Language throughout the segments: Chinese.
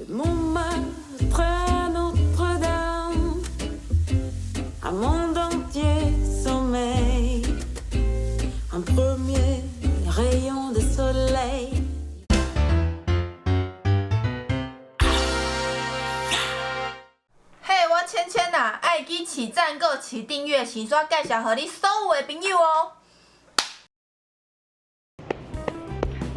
Montmartre à Notre-Dame, un monde entier sommeille, un premier rayon de soleil.嘿，我芊芊啊，爱记起赞、搁起订阅，是煞介绍给你所有的朋友哦。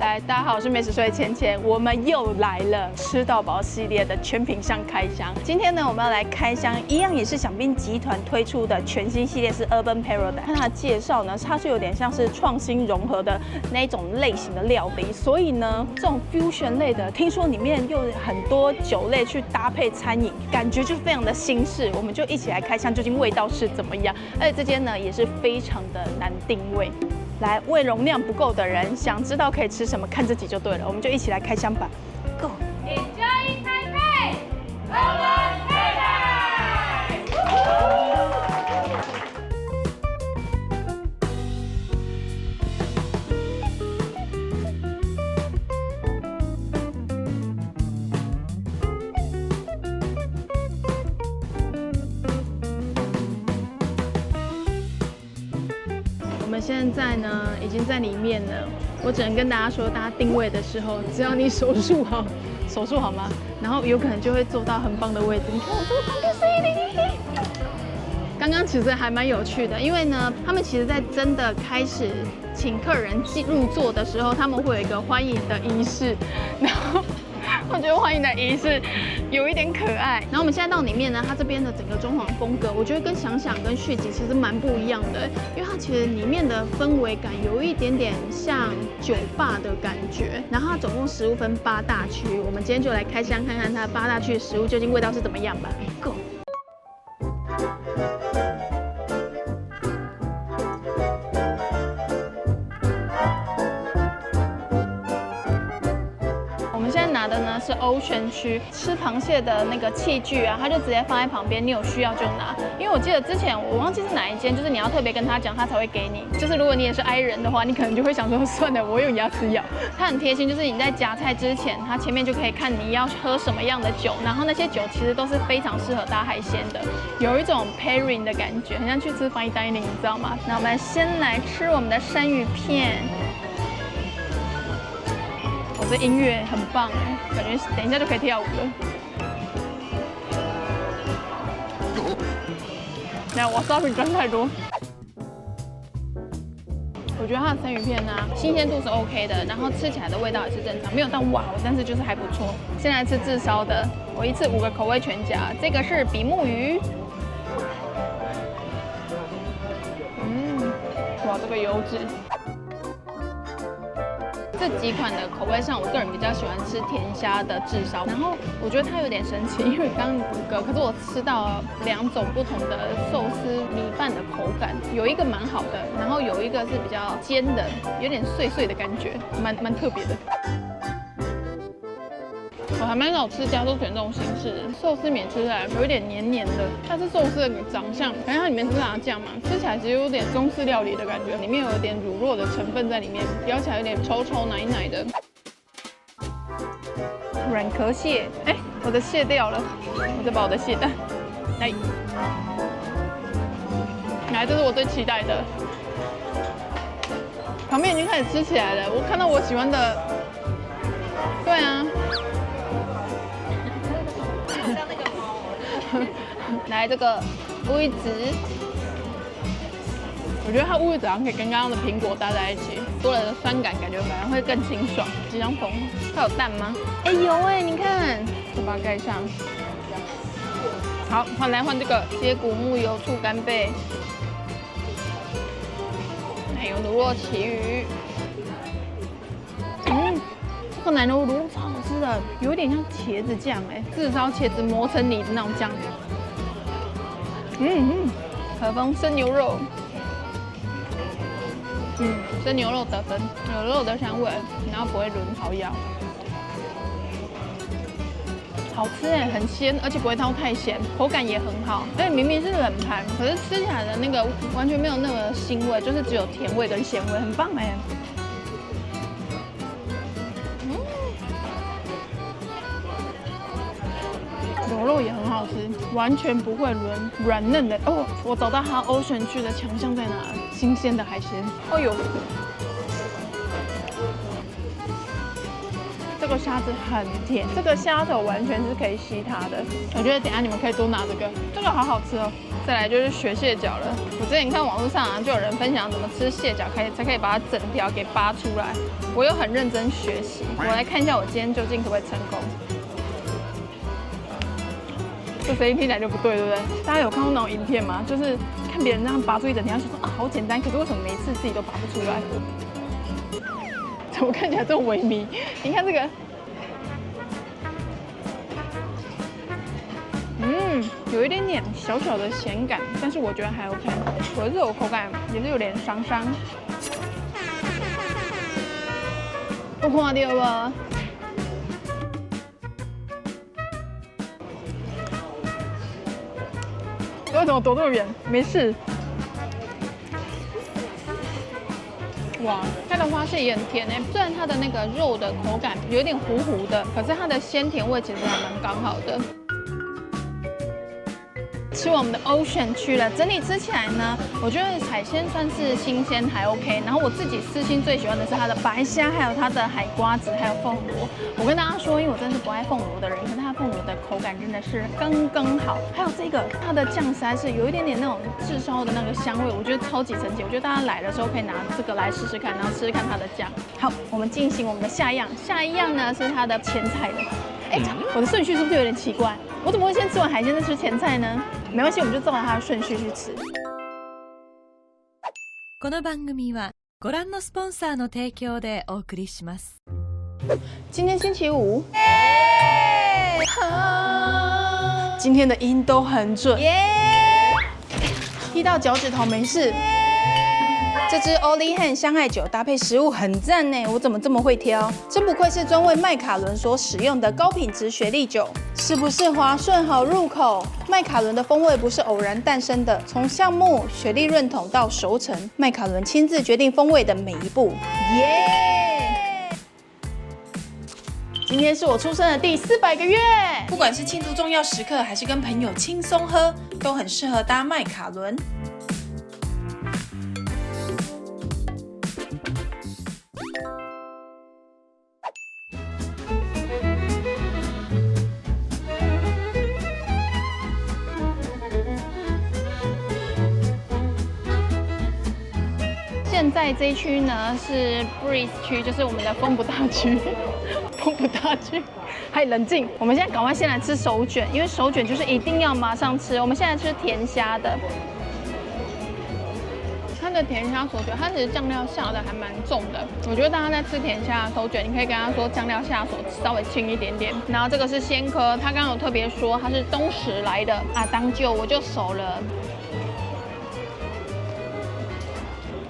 来，大家好，我是美食说的芊芊，我们又来了吃到饱系列的全品项開箱。今天呢，我們要來開箱，一樣也是饗賓集團推出的全新系列，是 Urban Paradise。看它的介紹呢，它是有點像是創新融合的那種類型的料理，所以呢，這種 fusion 類的，聽說裡面用很多酒類去搭配餐飲，感覺就非常的新式。我們就一起來開箱，究竟味道是怎麼樣？而且這間呢，也是非常的難定位。來，胃容量不夠的人，想知道可以吃什麼，看這集就對了。我們就一起來開箱吧 ，Go！ Enjoy Taipei, Urban Paradise。我們現在呢，已經在裡面了。我只能跟大家說，大家定位的時候，只要你手速好嗎？然後有可能就會坐到很棒的位置。你看我這個旁邊是101。剛剛其實還蠻有趣的，因為呢，他們其實在真的開始請客人入座的時候，他們會有一個歡迎的儀式，然後我覺得歡迎的儀式有一點可愛。然後我們現在到裡面呢，它這邊的整個裝潢風格，我覺得跟想想跟續集其實蠻不一樣的，因為它其實裡面的氛圍感有一點點像酒吧的感覺。然後它總共食物分8大區，我們今天就來開箱看看它8大區的食物究竟味道是怎麼樣吧。Go！拿的呢是Ocean區，吃螃蟹的那個器具啊，它就直接放在旁邊，你有需要就拿。因為我記得之前我忘記是哪一間，就是你要特別跟他講，他才會給你。就是如果你也是 I 人的話，你可能就會想說，算了，我有牙齒咬。它很貼心，就是你在夾菜之前，它前面就可以看你要喝什麼樣的酒，然後那些酒其實都是非常適合搭海鮮的，有一種 pairing 的感覺，很像去吃 fine dining，你知道嗎？那我們先來吃我們的生魚片。我這音樂很棒哎，感覺等一下就可以跳舞了。那瓦薩比沾太多。我覺得它的生魚片呢，新鮮度是 OK 的，然後吃起來的味道也是正常，沒有到哇，但是就是還不錯。先來吃炙燒的，我一次5個口味全夾。這個是比目魚。哇，這個油脂。這幾款的口味上，我個人比較喜歡吃甜蝦的炙燒，然後我覺得它有點神奇，因為剛剛5個，可是我吃到2種不同的壽司米飯的口感，有一個蠻好的，然後有一個是比較煎的，有點碎碎的感覺，蠻特別的。我還蠻少吃加州卷這種形式的壽司麵，吃起來有一點黏黏的。它是壽司的長相，感覺它裡面是辣醬嘛，吃起來其實有點中式料理的感覺，裡面有一點乳酪的成分在裡面，咬起來有點稠稠奶奶的。軟殼蟹，哎，我的蟹掉了，我再把我的蟹帶來，這是我最期待的。旁邊已經開始吃起來了，我看到我喜歡的，對啊。來這個烏魚子，我覺得它烏魚子好像可以跟剛剛的蘋果搭在一起，多了的酸感，感覺反而會更清爽。吉祥鳳，它有蛋嗎？哎，有哎，你看，我把它蓋上。好，換這個接骨木油醋干貝，還有乳酪旗魚。這個奶油乳酪超好吃的，有一點像茄子醬哎，炙燒茄子磨成泥的那種醬。和風生牛肉，生牛肉得分，有肉的香味，然後不會輪好咬，好吃哎，很鮮，而且不會到太鹹，口感也很好。而且明明是冷盤，可是吃起來的那個完全沒有那個腥味，就是只有甜味跟鹹味，很棒哎。肉也很好吃，完全不會軟嫩的哦。我找到它 Ocean 區的強項在哪？新鮮的海鮮。哦呦，這個蝦子很甜，這個蝦頭完全是可以吸它的。我覺得等一下你們可以多拿這個好好吃哦。再來就是雪蟹腳了。我之前看網絡上就有人分享怎麼吃蟹腳才可以把它整條給扒出来，我有很認真學習。我來看一下我今天究竟可不可以成功。這聲音聽起來就不對，对不对？大家有看過那種影片嗎？就是看別人這樣拔出一整條，想說啊好簡單，可是為什麼每一次自己都拔不出來？怎麼看起來這麼萎靡？你看這個。有一點點小小的鹹感，但是我覺得還 OK。我的肉口感也是有點傷。我看到吧？为什麼躲這麼遠？沒事。哇，它的花蟹也很甜哎，雖然它的那個肉的口感有點糊糊的，可是它的鮮甜味其實還蠻剛好的。吃完我們的 Ocean 區了，整體吃起來呢，我覺得海鮮算是新鮮還 OK。然後我自己私心最喜歡的是它的白蝦，還有它的海瓜子，還有鳳螺。我跟大家說，因為我真的是不愛鳳螺的人，可是它鳳螺的口感真的是剛剛好。還有這個，它的醬實在是有一點點那種炙燒的那個香味，我覺得超級神奇。我覺得大家來的時候可以拿這個來試試看，然後吃吃看它的醬。好，我們進行我們的下一樣，下一樣呢是它的前菜了。哎，我的順序是不是有點奇怪？我怎麼會先吃完海鮮再吃前菜呢？沒關係，我們就照它的順序去吃。この番組はご覧のスポンサーの提供でお送りします。今天星期五，今天的音都很準，踢到腳趾頭沒事。這支 Oli Hen 香艾酒搭配食物很讚呢，我怎麼這麼會挑？真不愧是專為麥卡倫所使用的高品質雪莉酒，是不是滑順好入口？麥卡倫的風味不是偶然誕生的，從橡木、雪莉潤桶到熟成，麥卡倫親自決定風味的每一步。耶！今天是我出生的第400個月，不管是慶祝重要時刻，還是跟朋友輕鬆喝，都很適合搭麥卡倫。现在這一區呢是 Breeze 區，就是我們的風不大區。風不大區，還冷靜。我們現在趕快先來吃手卷，因為手卷就是一定要馬上吃。我們現在吃甜蝦的，它的甜蝦手卷，它其實醬料下的還蠻重的。我覺得大家在吃甜蝦手卷，你可以跟他說醬料下手稍微輕一點點。然後這個是鮮科，他剛剛有特別說它是東石來的啊，當就我就熟了。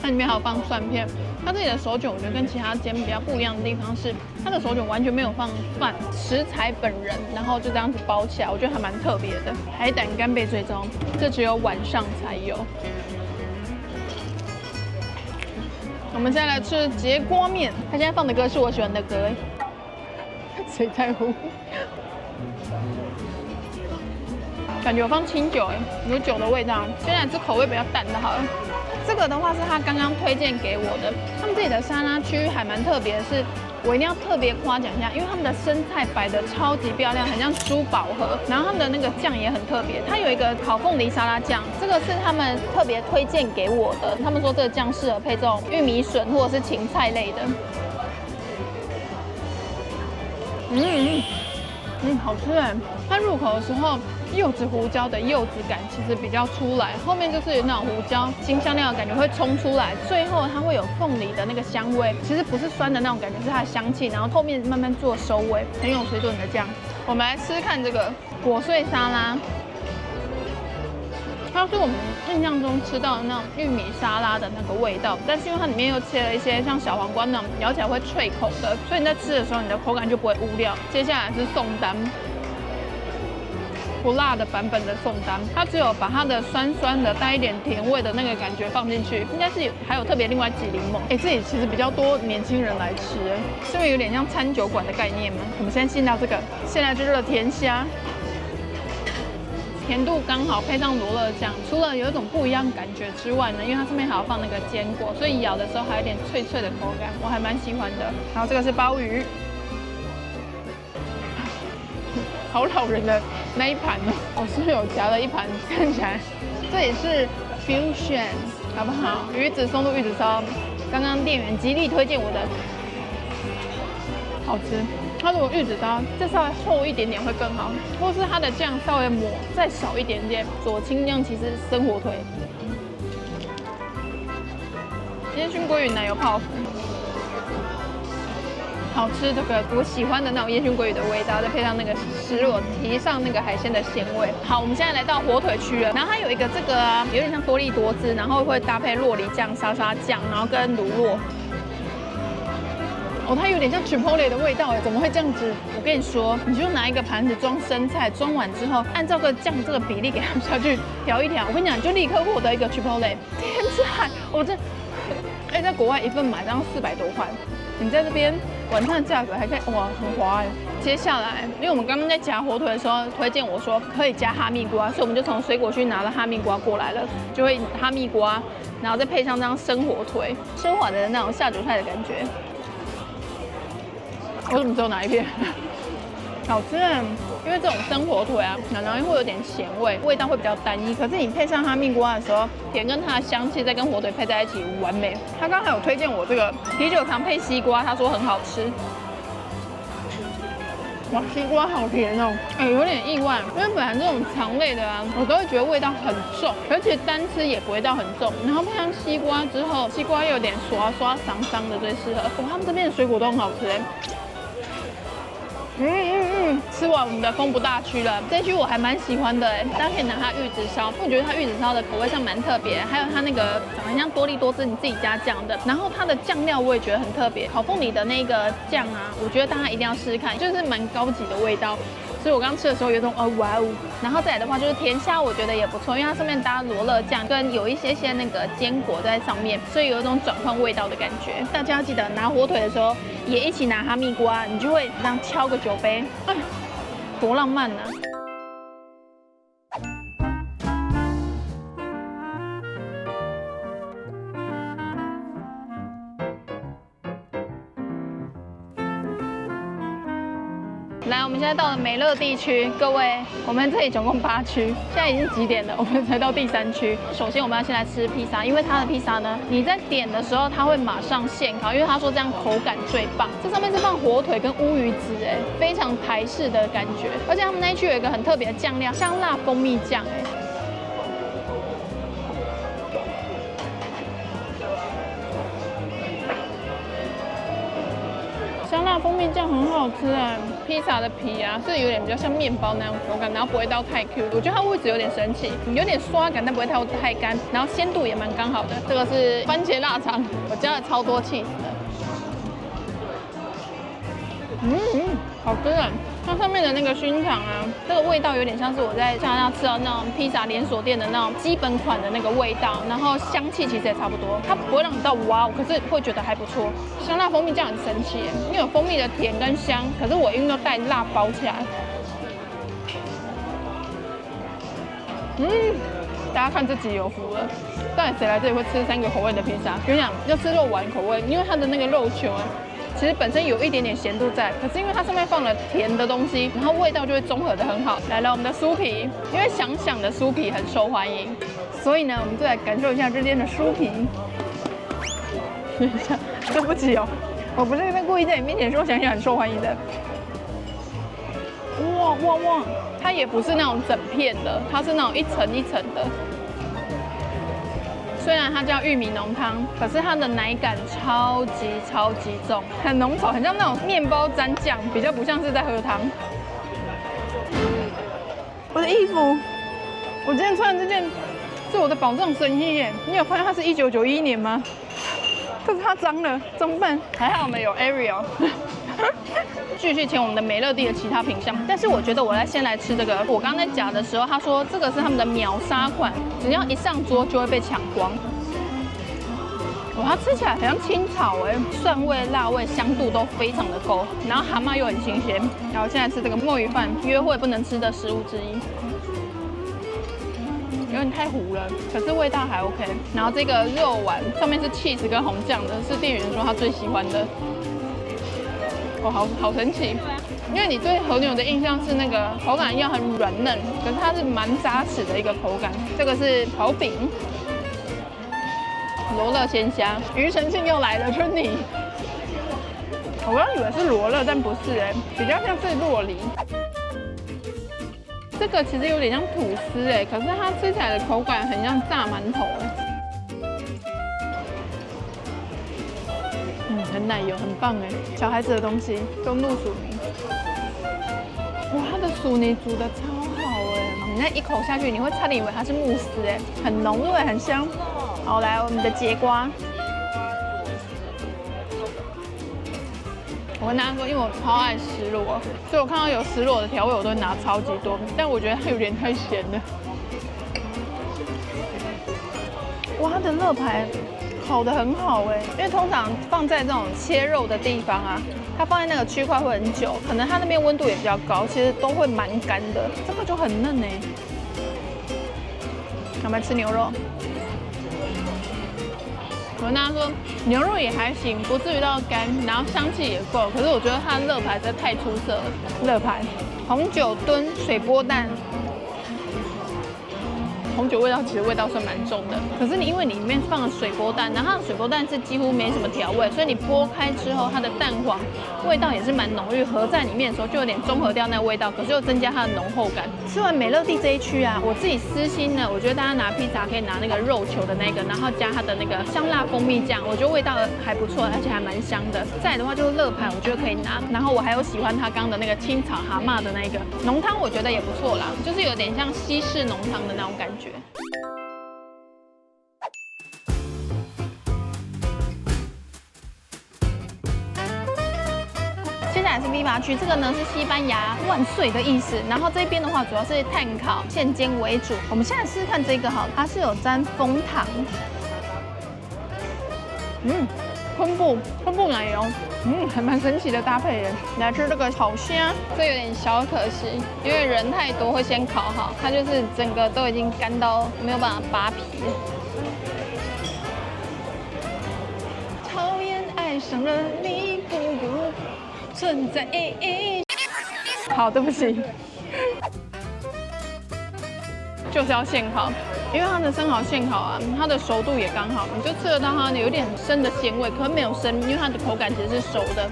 它裡面還有放蒜片。它這裡的手卷，我覺得跟其他間比較不一樣的地方是，它的手卷完全沒有放飯，食材本人，然後就這樣子包起來，我覺得還蠻特別的。海膽干貝最終，這只有晚上才有。我們現在來吃節瓜麵，它現在放的歌是我喜歡的歌，誰在乎？感覺有放清酒，有酒的味道。現在吃口味比較淡的好了。這個的話是他剛剛推薦給我的，他們這裡的沙拉區還蠻特別的是，我一定要特別誇獎一下，因為他們的生菜擺得超級漂亮，很像珠寶盒，然後他們的那個醬也很特別，它有一個烤鳳梨沙拉醬，這個是他們特別推薦給我的，他們說這個醬適合配這種玉米筍或者是芹菜類的。好吃哎！它入口的時候，柚子胡椒的柚子感其實比較出來，後面就是那種胡椒辛香料的感覺會衝出來，最後它會有鳳梨的那個香味，其實不是酸的那種感覺，是它的香氣，然後後面慢慢做收尾，很有水準的醬。我們來吃看這個果碎沙拉，它是我們印象中吃到的那種玉米沙拉的那個味道，但是因為它裡面又切了一些像小黃瓜那種咬起來會脆口的，所以你在吃的時候你的口感就不會無聊。接下來是宋丹。不辣的版本的宋丹，它只有把它的酸酸的帶一點甜味的那個感覺放進去，應該是還有特別另外擠檸檬。哎，這裡其實比較多年輕人來吃，是不是有點像餐酒館的概念嗎？我們先進到這個，現在就熱甜蝦。甜度剛好，配上羅勒醬，除了有一種不一樣感覺之外呢，因為它上面還要放那個堅果，所以咬的时候還有點脆脆的口感，我還蠻喜歡的。然後這個是鮑魚，好老人的那一盤哦，我是有夾了一盤，看起來這也是 fusion， 好不好？魚子松露玉子燒，剛剛店員極力推薦我的，好吃。它如果玉子燒再稍微厚一點點會更好，或是它的醬稍微抹再少一點點。左青醬其實生火腿，煙燻鮭魚奶油泡芙，好吃。這個我喜歡的那種煙燻鮭魚的味道，再配上那個石螺，提上那個海鮮的鮮味。好，我們現在來到火腿區了，然後它有一個這個啊，有點像多利多滋，然後會搭配酪梨醬、沙沙醬，然後跟乳酪。哦，它有點像 Chipotle 的味道哎，怎麼會這樣子？我跟你說，你就拿一個盤子裝生菜，装完之後，按照個醬這個比例給它下去調一調，我跟你講，你就立刻獲得一個 Chipotle。天才！我這，在國外一份買然後400多塊，你在這邊晚餐的價格還可以，哇，很划哎。接下來，因為我們剛剛在夾火腿的時候，推薦我說可以加哈密瓜，所以我們就從水果區拿了哈密瓜過來了，就會哈密瓜，然後再配上这樣生火腿，奢華的那種下酒菜的感觉。我怎麼只有拿一片？好吃，因为这种生火腿啊，很容易会有點鹹味，味道會比較單一。可是你配上哈密瓜的時候，甜跟它的香氣再跟火腿配在一起，完美。他剛才有推薦我這個啤酒糖配西瓜，他說很好吃。哇，西瓜好甜哦！有點意外，因為本來這種腸類的啊，我都會覺得味道很重，而且單吃也不會到很重。然後配上西瓜之後，西瓜又有點刷刷桑桑的，最適合。哇，他們這邊的水果都很好吃哎。吃完我們的豐不大區了，這一區我還蠻喜歡的哎，大家可以拿它玉子燒，我覺得它玉子燒的口味上蠻特別，還有它那個長得像多利多滋你自己加醬的，然後它的醬料我也覺得很特別，烤鳳梨的那個醬啊，我覺得大家一定要試試看，就是蠻高級的味道。所以我剛吃的時候有一種哇哦，然後再來的話就是甜蝦，我覺得也不錯，因為它上面搭羅勒醬跟有一些那個堅果在上面，所以有一種轉換味道的感覺。大家要記得拿火腿的時候也一起拿哈密瓜，你就會這樣敲個酒杯，哎，多浪漫啊！来，我們現在到了美樂地區，各位，我們這裡總共8區，現在已經幾點了？我們才到第3區。首先，我們要先來吃披薩，因為它的披薩呢，你在點的時候，它會馬上現烤，因為他說這樣口感最棒。這上面是放火腿跟烏魚子，哎，非常台式的感覺。而且他們那一區有一個很特別的醬料，香辣蜂蜜醬，哎。香辣蜂蜜醬很好吃哎，披薩的皮啊是有點比較像麵包那樣口感，然後不會到太 Q， 我覺得它位置有點神奇，有點刷感，但不會太乾，然後鮮度也蠻剛好的。這個是番茄臘腸，我加了超多 cheese 的，好吃啊！它上面的那個燻腸啊，這個味道有點像是我在加拿大吃到那種披薩連鎖店的那種基本款的那個味道，然後香氣其實也差不多，它不會讓你到哇，可是會覺得還不錯。香辣蜂蜜醬很神奇耶，因為有蜂蜜的甜跟香，可是我因為都帶辣包起來。大家看這集有福了，到底誰來這裡會吃3個口味的披薩？跟你講，要吃肉丸口味，因為它的那個肉球啊。其實本身有一點點鹹度在，可是因為它上面放了甜的東西，然後味道就會綜合得很好。來了我們的酥皮，因為想想的酥皮很受歡迎，所以呢，我們就來感受一下這邊的酥皮。等一下，對不起哦，我不是故意在你面前說想想很受歡迎的。哇，它也不是那種整片的，它是那種一層一層的。虽然它叫玉米濃湯，可是它的奶感超級重，很濃稠，很像那種麵包沾醬，比較不像是在喝湯。我的衣服，我今天穿的這件是我的保障神衣耶。你有發現它是1991年嗎？可是它髒了，怎麼辦？還好我們有 Ariel。繼續前我們的美樂蒂的其他品項，但是我覺得我先來吃這個。我剛才夾的時候，他說這個是他們的秒殺款，只要一上桌就會被搶光。哇，它吃起來很像青草哎，蒜味、辣味、香度都非常的夠，然後蛤蟆又很新鮮。然後現在吃這個墨魚飯，約會不能吃的食物之一。有點太糊了，可是味道還 OK。然後這個肉丸上面是 cheese 跟紅醬的，是店員說他最喜歡的。哦，好神奇！因為你對和牛的印象是那個口感要很軟嫩，可是它是蠻扎實的一個口感。這個是刨餅，羅勒鮮蝦，庾澄慶又來了，春妮。我剛以為是羅勒，但不是哎，比較像是酪梨。這個其實有點像吐司哎，可是它吃起來的口感很像炸饅頭哎。很奶油，很棒哎！小孩子的東西，中路薯泥。哇，它的薯泥煮的超好哎！你那一口下去，你会差點以為它是慕斯哎，很濃郁，很香。好，來我們的節瓜。我跟大家說，因為我超愛蒔蘿，所以我看到有蒔蘿的調味，我都會拿超級多。但我覺得它有點太鹹了。哇，它的樂排烤得很好哎，因為通常放在這種切肉的地方啊，它放在那個區塊會很久，可能它那邊溫度也比較高，其實都會蠻乾的。這個就很嫩哎。我們來吃牛肉。我跟大家說，牛肉也還行，不至於到乾，然後香氣也夠。可是我覺得它的樂排真的太出色了。樂排，紅酒燉水波蛋。紅酒味道其實味道算蠻重的，可是你因為你裡面放了水波蛋，然后它的水波蛋是幾乎沒什麼調味，所以你剝開之後，它的蛋黃味道也是蠻濃郁，合在裡面的時候就有點中和掉那個味道，可是又增加它的濃厚感。吃完美樂蒂這一區啊，我自己私心呢，我覺得大家拿披薩可以拿那個肉球的那個，然後加它的那個香辣蜂蜜醬，我覺得味道還不錯，而且還蠻香的。再來的話就是樂排，我覺得可以拿，然後我還有喜歡它剛的那個清炒蛤蟆的那個濃湯，我覺得也不錯啦，就是有點像西式濃湯的那種感覺。接下來是 Viva 區，這個呢是西班牙萬歲的意思。然後這邊的話主要是炭烤、現煎為主。我們現在試試看這個哈，它是有沾楓糖，昆布奶油，還蠻神奇的搭配耶。來吃這個炒蝦，這有點小可惜，因為人太多會先烤好，它就是整個都已經乾到沒有辦法扒皮了。討厭愛上了你，不存在意義。好，對不起，就是要現烤。因为它的生蚝现烤啊，它的熟度也刚好，你就吃得到它有点生的鮮味，可是沒有生，因為它的口感其實是熟的。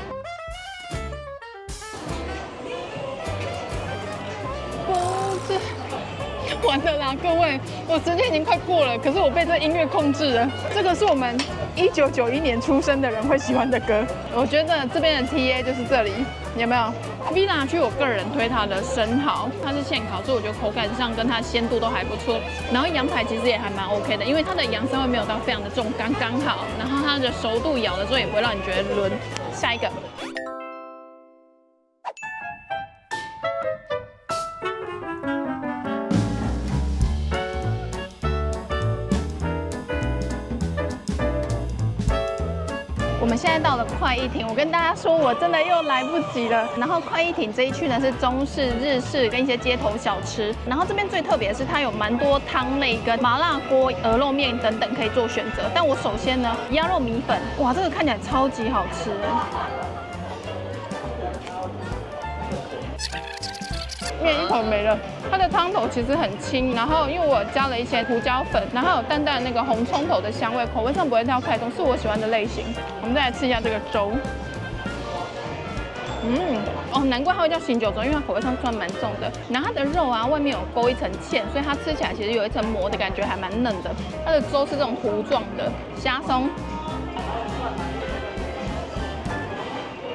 完了啦，各位，我時間已經快過了，可是我被這音樂控制了。這個是我們1991年出生的人會喜歡的歌。我覺得這邊的 TA 就是這裡，有沒有 ？Viva 區我個人推它的生蠔，它是現烤，所以我覺得口感上跟它鮮度都還不錯。然後羊排其實也還蠻 OK 的，因為它的羊膻味沒有到非常的重，剛剛好。然後它的熟度咬的時候也不會讓你覺得輪。下一個。我們現在到了快意亭，我跟大家說，我真的又來不及了。然後快意亭這一區呢是中式、日式跟一些街頭小吃。然後這邊最特別的是它有蠻多湯類跟麻辣鍋、鵝肉麵等等可以做選擇。但我首先呢，鴨肉米粉，哇，這個看起來超級好吃。麵一口沒了，它的湯頭其實很清，然後因為我加了一些胡椒粉，然後有淡淡的那個紅蔥頭的香味，口味上不會跳太重，是我喜歡的類型。我們再來吃一下這個粥，哦，難怪它會叫醒酒粥，因為它口味上算蠻重的。然後它的肉啊，外面有勾一層芡，所以它吃起來其實有一層膜的感覺，還蠻嫩的。它的粥是這種糊狀的蝦鬆。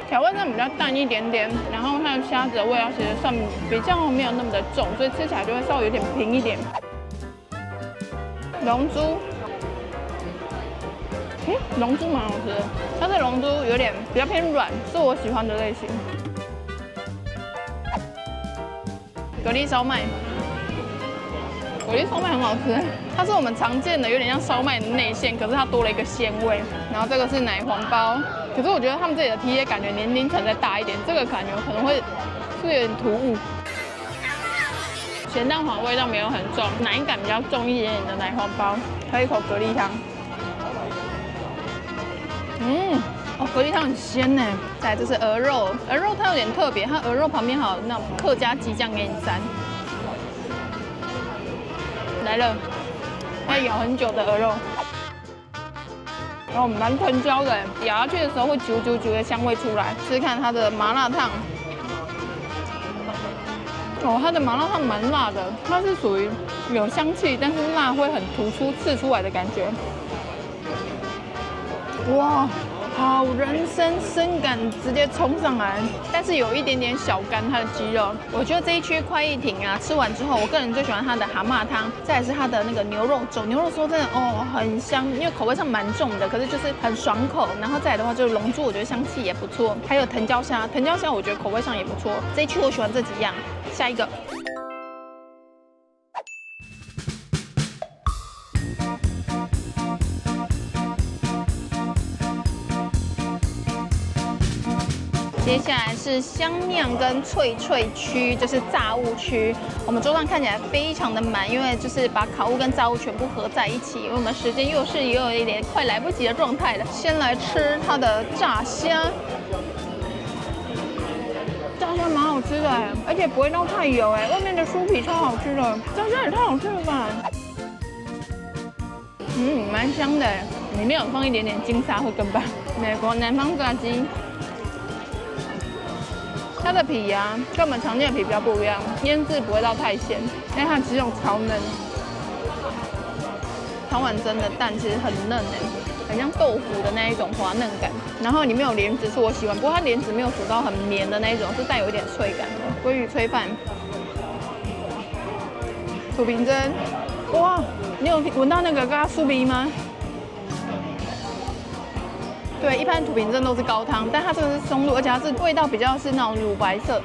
調味上比較淡一點點，然後它的蝦子的味道其實算比較沒有那麼的重，所以吃起來就會稍微有點平一點。龍珠，龍珠蠻好吃的，它的龍珠有點比較偏軟，是我喜歡的類型。蛤蜊燒麥，蛤蜊燒麥很好吃，它是我們常見的有點像燒麥的內餡，可是它多了一個鮮味。然後這個是奶黃包。可是我覺得他們這裡的 TA 感覺年齡層再大一點，這個感覺可能會是有點突兀。鹹鹹蛋黃味道沒有很重，奶感比較重一點點的奶黃包，還有一口蛤蜊湯。蛤蜊湯很鮮呢。再來這是鵝肉，鵝肉它有點特別，它鵝肉旁邊還有那種客家雞醬給你沾。來了，要咬很久的鵝肉，然後蠻吞嚼的，咬下去的時候會啾啾啾的香味出來。試試看它的麻辣燙。它的麻辣燙蠻辣的，它是屬於有香氣，但是辣會很突出刺出來的感覺。哇，好人参感直接衝上來，但是有一點點小乾它的雞肉。我覺得這一區快意亭啊，吃完之後，我個人最喜歡它的蛤蟆湯，再來是它的那個牛肉粥。牛肉粥真的很香，因為口味上蠻重的，可是就是很爽口。然後再來的話就是龍珠，我覺得香气也不錯，還有藤椒蝦，藤椒蝦我覺得口味上也不錯。這一區我喜歡這幾樣。下一個。接下来是香釀跟脆區，就是炸物區。我們桌上看起来非常的滿，因為就是把烤物跟炸物全部合在一起。因为我們時間也有一點快來不及的狀態了。先來吃它的炸蝦。炸蝦蠻好吃的而且不會到太油外面的酥皮超好吃的，炸蝦也太好吃了吧！蠻香的裡面有放一點點金沙會更棒。美國南方炸雞，它的皮啊跟我們常見的皮比較不一樣，醃製不會到太鹹，因為它雞肉超嫩，炒完蒸的蛋其實很嫩很像豆腐的那一種滑嫩感，然後裡面有蓮子是我喜歡，不過它蓮子沒有煮到很綿的那一種，是帶有一點脆感的。鮭魚炊飯，土瓶蒸，哇，你有聞到那個咖酥皮嗎？對，一般土瓶蒸都是高湯，但它這個是松露，而且它是味道比較是那種乳白色，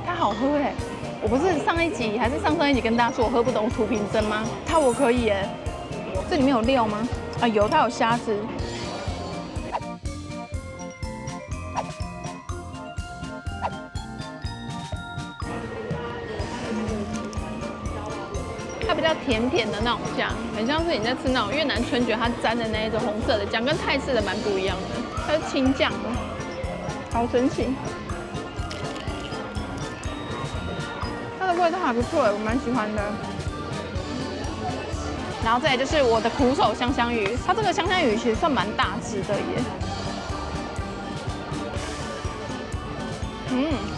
它好喝我不是上一集還是上一集跟大家說我喝不懂土瓶蒸嗎？我可以這裡面有料嗎？有，它有蝦子。它比较甜甜的那種醬，很像是你在吃那種越南春卷，它沾的那一種紅色的醬，跟泰式的蠻不一樣的。它是青醬，好神奇。它的味道還不錯我蠻喜歡的。然後再來就是我的苦手香香魚，它這個香香魚其實算蠻大只的耶。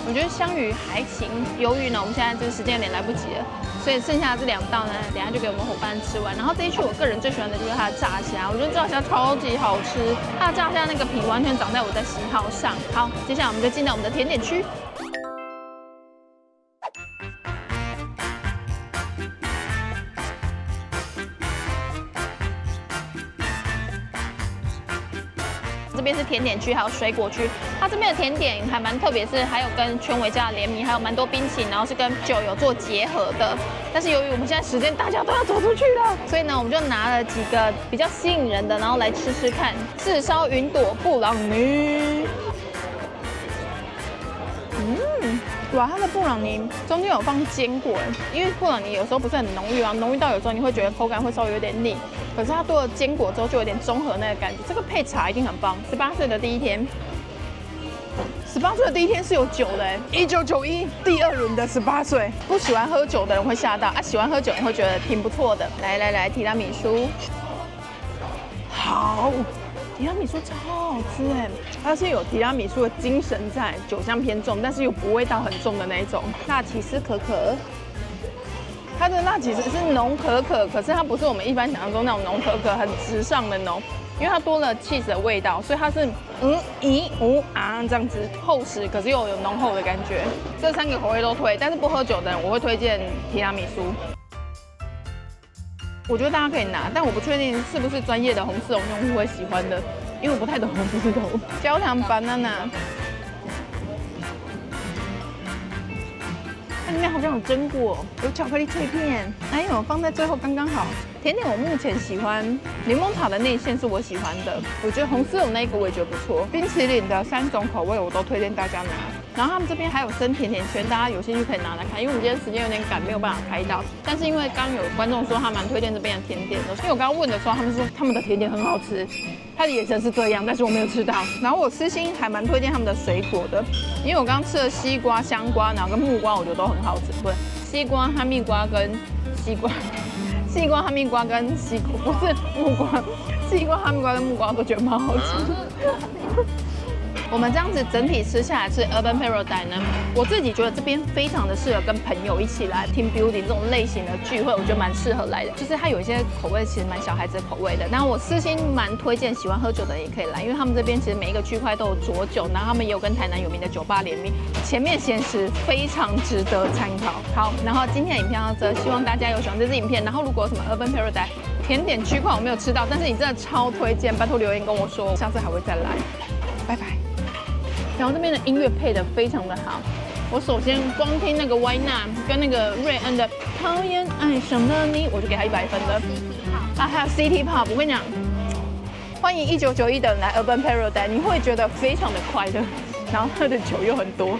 我覺得香魚還行。由於呢，我們現在这個時間有點來不及了，所以剩下的這2道呢，等一下就給我們夥伴吃完。然後這一區我個人最喜歡的就是它的炸蝦，我覺得炸蝦超級好吃，它的炸蝦那個皮完全長在我的喜好上。好，接下來我們就進到我們的甜點區。這邊是甜點區，還有水果區。它這邊的甜點還蠻特別，是還有跟全維家的聯名，還有蠻多冰淇淋，然後是跟酒有做結合的。但是由於我們現在時間大家都要走出去了，所以呢，我們就拿了幾個比較吸引人的，然後來吃吃看。炙燒雲朵布朗尼，哇，它的布朗尼中間有放堅果，因為布朗尼有時候不是很濃郁啊，濃郁到有時候你會覺得口感會稍微有點膩。可是它多了堅果之後，就有點綜合那個感覺。這個配茶一定很棒。18歲的第一天，18歲的第一天是有酒的1991第2輪的18歲。不喜歡喝酒的人會嚇到喜歡喝酒的人會覺得挺不錯的。來，提拉米蘇，好，提拉米蘇超好吃它是有提拉米蘇的精神在，酒香偏重，但是又不味道很重的那一種。辣起司可可。它的辣其實是濃可可，可是它不是我們一般想象中那種濃可可，很直上的濃，因為它多了起司的味道，所以它是這樣子厚實，可是又有濃厚的感覺。這3個口味都推，但是不喝酒的人我會推薦提拉米蘇。我覺得大家可以拿，但我不確定是不是專業的紅絲絨用戶會喜歡的，因為我不太懂紅絲絨。焦糖 banana。它裡面好像有榛果，有巧克力脆片，還有放在最後剛剛好。甜點我目前喜歡檸檬塔的內餡是我喜歡的，我覺得紅絲絨那一個我也覺得不錯。冰淇淋的3種口味我都推薦大家拿。然後他們這邊還有生甜甜圈，大家有興趣可以拿來看。因為我們今天時間有點趕，沒有辦法拍到。但是因為剛有觀眾說他蠻推薦這邊的甜點的，所以我剛剛問的時候，他們說他們的甜點很好吃。他的眼神是這樣，但是我沒有吃到。然後我私心還蠻推薦他們的水果的，因為我剛剛吃了西瓜、香瓜，然後跟木瓜，我覺得都很好吃。不是西瓜、哈密瓜跟西瓜，西瓜、哈密瓜跟西瓜，不是木瓜，西瓜、哈密瓜跟木瓜我都覺得蠻好吃。我們這樣子整體吃下來是 Urban Paradise 呢，我自己覺得這邊非常的適合跟朋友一起来 team building 这种類型的聚會，我覺得蠻適合來的。就是它有一些口味其實蠻小孩子的口味的，然後我私心蠻推薦喜歡喝酒的人也可以來，因為他們這邊其實每一個區塊都有佐酒，然後他們也有跟台南有名的酒吧聯名，前面顯示非常值得參考。好，然後今天的影片到這，希望大家有喜歡這支影片，然後如果有什麼 Urban Paradise 甜點區塊我沒有吃到，但是你真的超推薦，拜託留言跟我說，下次還會再來。拜拜。然後這邊的音樂配得非常的好，我首先光聽那個歪娜跟那個瑞恩的《討厭愛上了你》，我就給他100分的。還有 City Pop， 我跟你講，歡迎1991的人來 Urban Paradise， 你會覺得非常的快樂，然後喝的酒又很多。